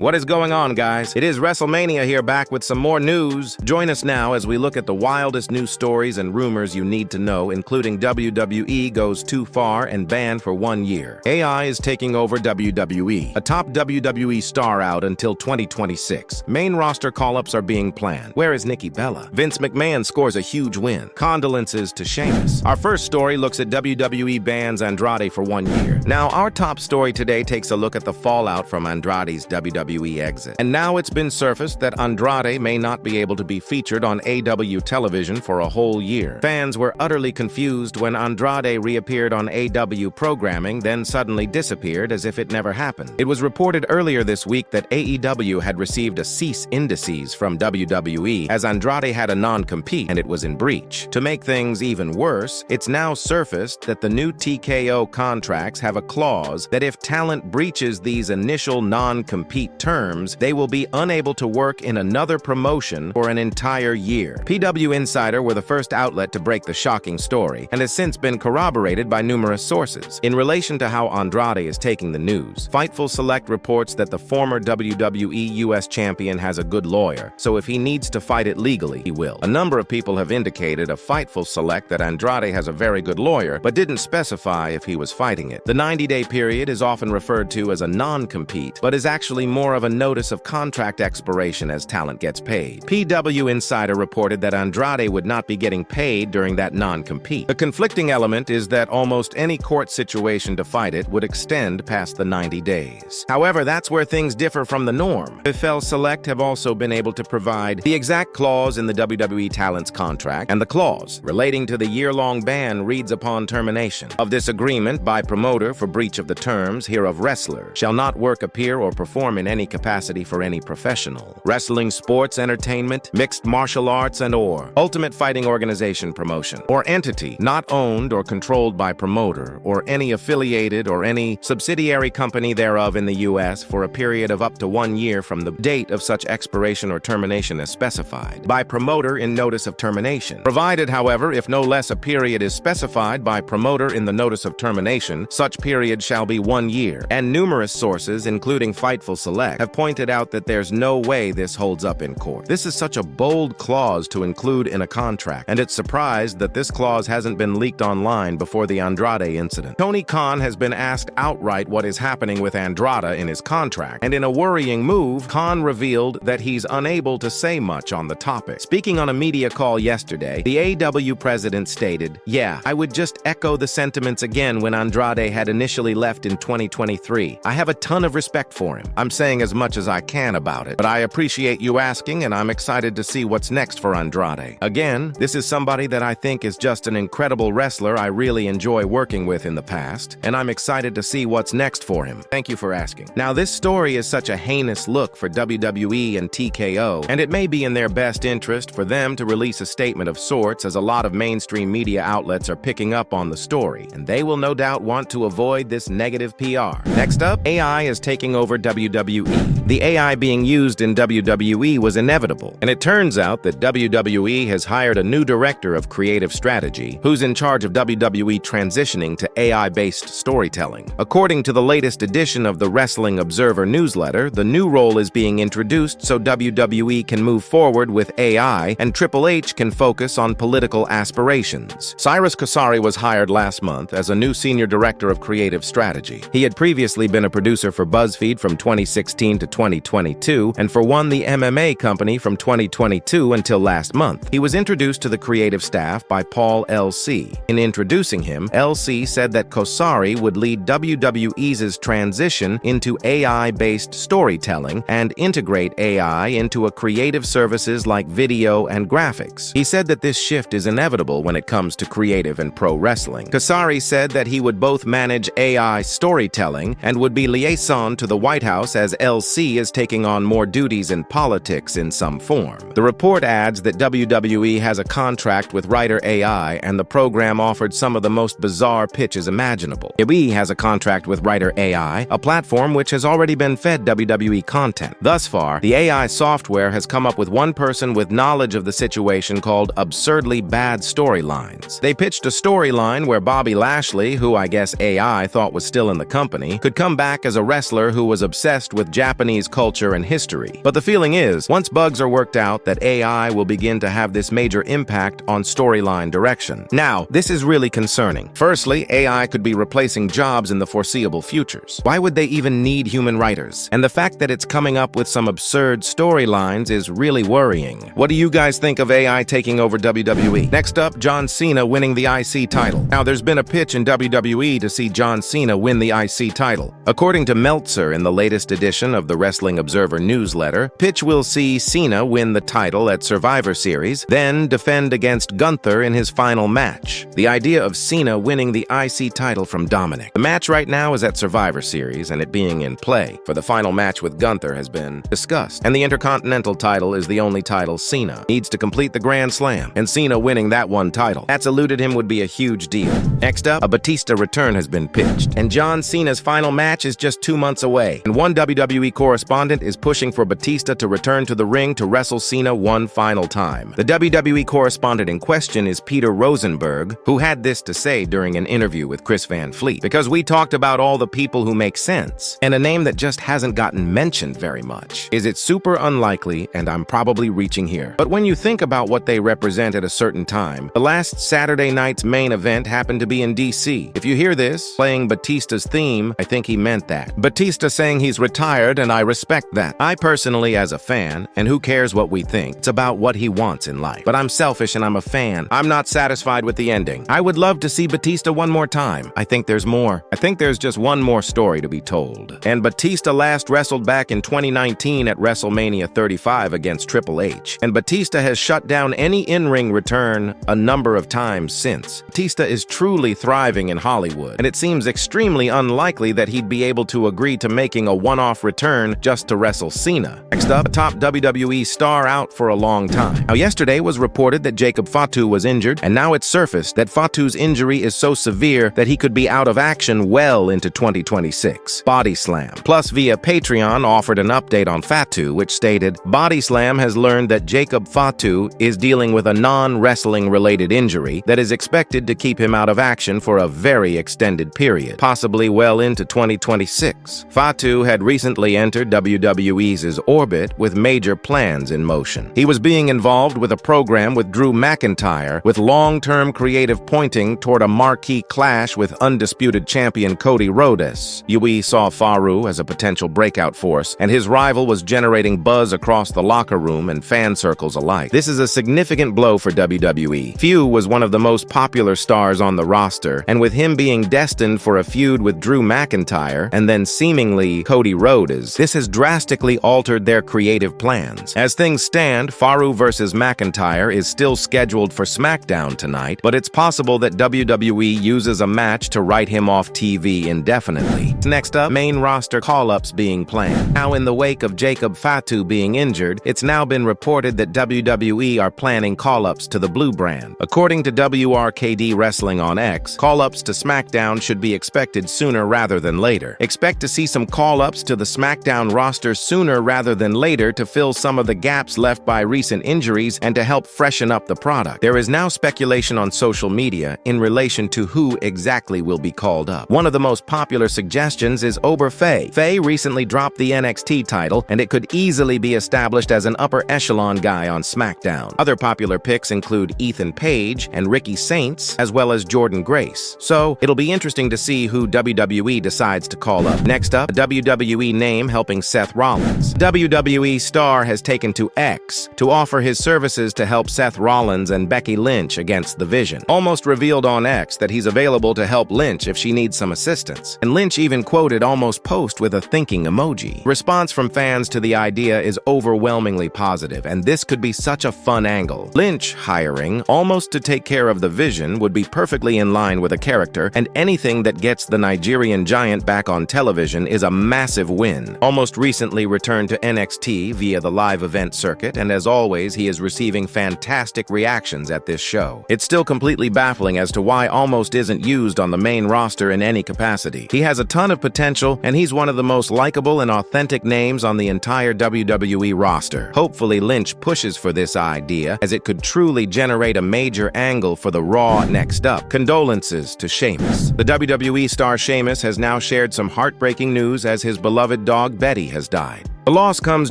What is going on, guys? It is Wrestlemania here, back with some more news. Join us now as we look at the wildest news stories and rumors you need to know, including WWE goes too far and banned for 1 year. AI is taking over WWE. A top WWE star out until 2026. Main roster call-ups are being planned. Where is Nikki Bella? Vince McMahon scores a huge win. Condolences to Sheamus. Our first story looks at WWE bans Andrade for 1 year. Now, our top story today takes a look at the fallout from Andrade's WWE exit. And now it's been surfaced that Andrade may not be able to be featured on AW television for a whole year. Fans were utterly confused when Andrade reappeared on AW programming, then suddenly disappeared as if it never happened. It was reported earlier this week that AEW had received a cease and desist from WWE as Andrade had a non-compete and it was in breach. To make things even worse, it's now surfaced that the new TKO contracts have a clause that if talent breaches these initial non-compete terms, they will be unable to work in another promotion for an entire year. PW Insider were the first outlet to break the shocking story and has since been corroborated by numerous sources. In relation to how Andrade is taking the news, Fightful Select reports that the former WWE US champion has a good lawyer, so if he needs to fight it legally, he will. A number of people have indicated of Fightful Select that Andrade has a very good lawyer, but didn't specify if he was fighting it. The 90-day period is often referred to as a non-compete, but is actually more of a notice of contract expiration as talent gets paid. PW Insider reported that Andrade would not be getting paid during that non-compete. The conflicting element is that almost any court situation to fight it would extend past the 90 days. However, that's where things differ from the norm. Fightful Select have also been able to provide the exact clause in the WWE talent's contract, and the clause relating to the year-long ban reads upon termination of this agreement by promoter for breach of the terms hereof wrestler shall not work, appear, or perform in any capacity for any professional wrestling, sports, entertainment, mixed martial arts, and/or Ultimate Fighting Organization promotion or entity not owned or controlled by promoter or any affiliated or any subsidiary company thereof in the U.S. for a period of up to 1 year from the date of such expiration or termination as specified by promoter in notice of termination. Provided, however, if no less a period is specified by promoter in the notice of termination, such period shall be 1 year. And numerous sources, including Fightful Select, have pointed out that there's no way this holds up in court. This is such a bold clause to include in a contract, and it's surprised that this clause hasn't been leaked online before the Andrade incident. Tony Khan has been asked outright what is happening with Andrade in his contract, and in a worrying move, Khan revealed that he's unable to say much on the topic. Speaking on a media call yesterday, the AW president stated, "Yeah, I would just echo the sentiments again when Andrade had initially left in 2023. I have a ton of respect for him. I'm saying as much as I can about it, but I appreciate you asking, and I'm excited to see what's next for Andrade. Again, this is somebody that I think is just an incredible wrestler I really enjoy working with in the past, and I'm excited to see what's next for him. Thank you for asking." Now, this story is such a heinous look for WWE and TKO, and it may be in their best interest for them to release a statement of sorts, as a lot of mainstream media outlets are picking up on the story, and they will no doubt want to avoid this negative PR. Next up, AI is taking over WWE. The AI being used in WWE was inevitable, and it turns out that WWE has hired a new director of creative strategy who's in charge of WWE transitioning to AI-based storytelling. According to the latest edition of the Wrestling Observer newsletter, the new role is being introduced so WWE can move forward with AI and Triple H can focus on political aspirations. Cyrus Kasari was hired last month as a new senior director of creative strategy. He had previously been a producer for BuzzFeed from 2016 to 2022 and for One the MMA company from 2022 until last month. He was introduced to the creative staff by Paul LC. In introducing him, LC said that Kasari would lead WWE's transition into AI-based storytelling and integrate AI into a creative services like video and graphics. He said that this shift is inevitable when it comes to creative and pro wrestling. Kasari said that he would both manage AI storytelling and would be liaison to the White House as LC is taking on more duties in politics in some form. The report adds that WWE has a contract with Writer AI and the program offered some of the most bizarre pitches imaginable. WWE has a contract with Writer AI, a platform which has already been fed WWE content. Thus far, the AI software has come up with one person with knowledge of the situation called absurdly bad storylines. They pitched a storyline where Bobby Lashley, who I guess AI thought was still in the company, could come back as a wrestler who was obsessed with with Japanese culture and history. But the feeling is, once bugs are worked out, that AI will begin to have this major impact on storyline direction. Now, this is really concerning. Firstly, AI could be replacing jobs in the foreseeable futures. Why would they even need human writers? And the fact that it's coming up with some absurd storylines is really worrying. What do you guys think of AI taking over WWE? Next up, John Cena winning the IC title. Now, there's been a pitch in WWE to see John Cena win the IC title. According to Meltzer in the latest edition of the Wrestling Observer newsletter, pitch will see Cena win the title at Survivor Series, then defend against Gunther in his final match. The idea of Cena winning the IC title from Dominic. The match right now is at Survivor Series, and it being in play for the final match with Gunther has been discussed. And the Intercontinental title is the only title Cena needs to complete the Grand Slam, and Cena winning that one title. That's eluded him would be a huge deal. Next up, a Batista return has been pitched, and John Cena's final match is just 2 months away. And one WWE correspondent is pushing for Batista to return to the ring to wrestle Cena one final time. The WWE correspondent in question is Peter Rosenberg, who had this to say during an interview with Chris Van Fleet. Because we talked about all the people who make sense, and a name that just hasn't gotten mentioned very much. Is it super unlikely, and I'm probably reaching here. But when you think about what they represent at a certain time, the last Saturday night's main event happened to be in DC. If you hear this, playing Batista's theme, I think he meant that. Batista saying he's retired, and I respect that. I personally, as a fan, and who cares what we think, it's about what he wants in life. But I'm selfish and I'm a fan. I'm not satisfied with the ending. I would love to see Batista one more time. I think there's more. I think there's just one more story to be told. And Batista last wrestled back in 2019 at WrestleMania 35 against Triple H. And Batista has shut down any in-ring return a number of times since. Batista is truly thriving in Hollywood, and it seems extremely unlikely that he'd be able to agree to making a one-off return just to wrestle Cena. Next up, a top WWE star out for a long time. Now, yesterday was reported that Jacob Fatu was injured, and now it's surfaced that Fatu's injury is so severe that he could be out of action well into 2026. Body Slam. Plus, via Patreon, offered an update on Fatu, which stated, Body Slam has learned that Jacob Fatu is dealing with a non-wrestling related injury that is expected to keep him out of action for a very extended period, possibly well into 2026. Fatu had recently entered WWE's orbit with major plans in motion. He was being involved with a program with Drew McIntyre, with long-term creative pointing toward a marquee clash with undisputed champion Cody Rhodes. We saw Faru as a potential breakout force, and his rival was generating buzz across the locker room and fan circles alike. This is a significant blow for WWE. Few was one of the most popular stars on the roster, and with him being destined for a feud with Drew McIntyre and then seemingly Cody Rhodes, this has drastically altered their creative plans. As things stand, Faru versus McIntyre is still scheduled for SmackDown tonight, but it's possible that WWE uses a match to write him off TV indefinitely. Next up, main roster call-ups being planned. Now, in the wake of Jacob Fatu being injured, it's now been reported that WWE are planning call-ups to the Blue brand. According to WRKD Wrestling on X, call-ups to SmackDown should be expected sooner rather than later. Expect to see some call-ups to the SmackDown roster sooner rather than later to fill some of the gaps left by recent injuries and to help freshen up the product. There is now speculation on social media in relation to who exactly will be called up. One of the most popular suggestions is Ober Fay. Fay recently dropped the NXT title, and it could easily be established as an upper echelon guy on SmackDown. Other popular picks include Ethan Page and Ricky Saints, as well as Jordan Grace. So, it'll be interesting to see who WWE decides to call up. Next up, a WWE name helping Seth Rollins. WWE star has taken to X to offer his services to help Seth Rollins and Becky Lynch against The Vision. Almost revealed on X that he's available to help Lynch if she needs some assistance. And Lynch even quoted Almost Post with a thinking emoji. Response from fans to the idea is overwhelmingly positive, and this could be such a fun angle. Lynch hiring Almost to take care of The Vision would be perfectly in line with a character, and anything that gets the Nigerian giant back on television is a massive win. Almost recently returned to NXT via the live event circuit, and as always, he is receiving fantastic reactions at this show. It's still completely baffling as to why Almost isn't used on the main roster in any capacity. He has a ton of potential, and he's one of the most likable and authentic names on the entire WWE roster. Hopefully, Lynch pushes for this idea, as it could truly generate a major angle for the Raw. Next up, condolences to Sheamus. The WWE star Sheamus has now shared some heartbreaking news as his beloved beloved dog Betty has died. The loss comes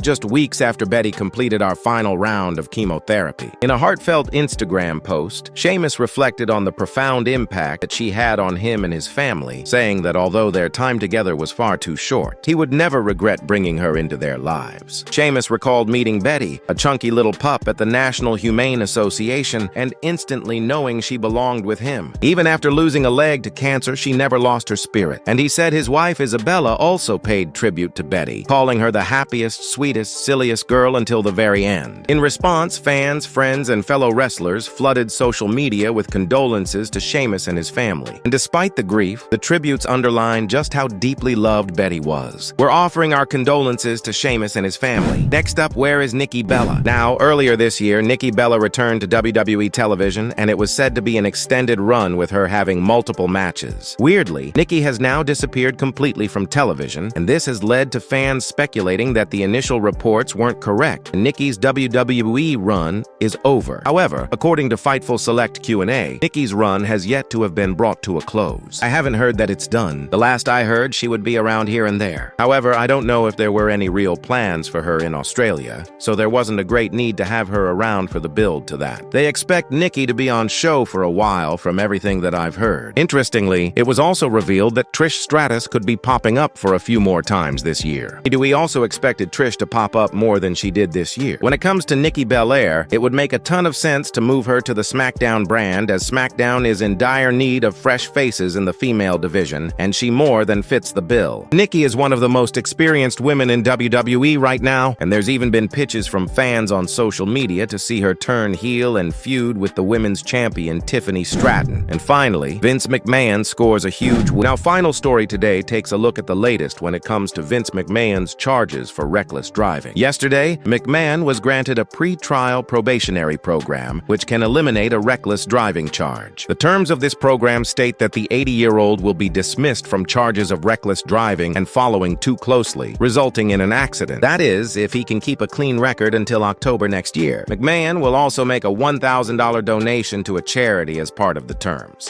just weeks after Betty completed our final round of chemotherapy. In a heartfelt Instagram post, Sheamus reflected on the profound impact that she had on him and his family, saying that although their time together was far too short, he would never regret bringing her into their lives. Sheamus recalled meeting Betty, a chunky little pup, at the National Humane Association and instantly knowing she belonged with him. Even after losing a leg to cancer, she never lost her spirit. And he said his wife Isabella also paid tribute to Betty, calling her the happiest, sweetest, silliest girl until the very end. In response, fans, friends, and fellow wrestlers flooded social media with condolences to Sheamus and his family. And despite the grief, the tributes underline just how deeply loved Betty was. We're offering our condolences to Sheamus and his family. Next up, where is Nikki Bella? Now, earlier this year, Nikki Bella returned to WWE television, and it was said to be an extended run with her having multiple matches. Weirdly, Nikki has now disappeared completely from television, and this has led to fans speculating that the initial reports weren't correct. Nikki's WWE run is over. However, according to Fightful Select Q&A, Nikki's run has yet to have been brought to a close. I haven't heard that it's done. The last I heard, she would be around here and there. However, I don't know if there were any real plans for her in Australia, so there wasn't a great need to have her around for the build to that. They expect Nikki to be on show for a while from everything that I've heard. Interestingly, it was also revealed that Trish Stratus could be popping up for a few more times this year. We also expected Trish to pop up more than she did this year. When it comes to Nikki Belair, it would make a ton of sense to move her to the SmackDown brand, as SmackDown is in dire need of fresh faces in the female division, and she more than fits the bill. Nikki is one of the most experienced women in WWE right now, and there's even been pitches from fans on social media to see her turn heel and feud with the women's champion Tiffany Stratton. And finally, Vince McMahon scores a huge win. Now, Final Story today takes a look at the latest when it comes to Vince McMahon's charges for reckless driving. Yesterday, McMahon was granted a pre-trial probationary program, which can eliminate a reckless driving charge. The terms of this program state that the 80-year-old will be dismissed from charges of reckless driving and following too closely, resulting in an accident. That is, if he can keep a clean record until October next year. McMahon will also make a $1,000 donation to a charity as part of the terms.